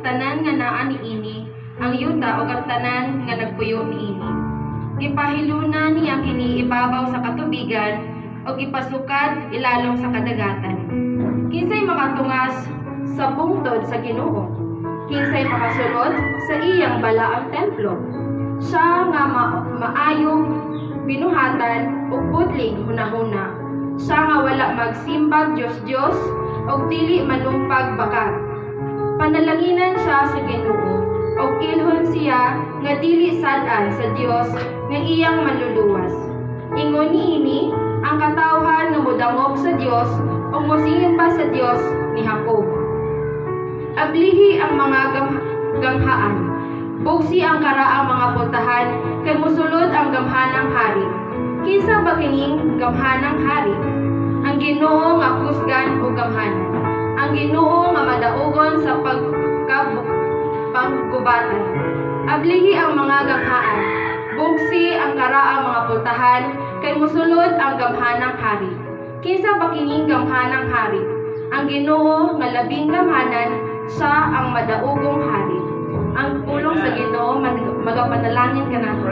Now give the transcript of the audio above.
tanan nga naa niini, ang yuta ug ang tanan nga nagpuyo niini. Gipahiluna niya kini ibabaw sa katubigan ug ipasukad ilalom sa kadagatan. Kinsay makatungas sa bungtod sa Ginoo? Kinsay makasulod sa iyang balaang templo? Siya nga maayong binuhatan ug putling hunahuna. Siya nga wala magsimbag Dios-Dios ug dili manumpag bakat. Panalanginan siya sa Ginoo ug ilhon siya nga dili sad-an sa Dios nga iyang manluluwas. Ingon niini ang katawhan nga modangop sa Dios ug mosingin pa sa Dios ni Jacob. Ablihi ang mga gamhaan. Bugsi ang karaang mga putahan kay mosulod ang gamhanang hari. Kinsa ba kining gamhanang hari? Ang Ginoo nga kusgan ug gamhanan. Ang Ginoo nga madaugon sa paggubatan. Ablihi ang mga gamhaan. Bugsi ang karaang mga putahan kay mosulod ang gamhanang hari. Kinsa ba kining gamhanang hari? Ang Ginoo nga labing gamhanan, siya ang madaugong hari. Ang pulong sa Ginoo magapanalangin kanato.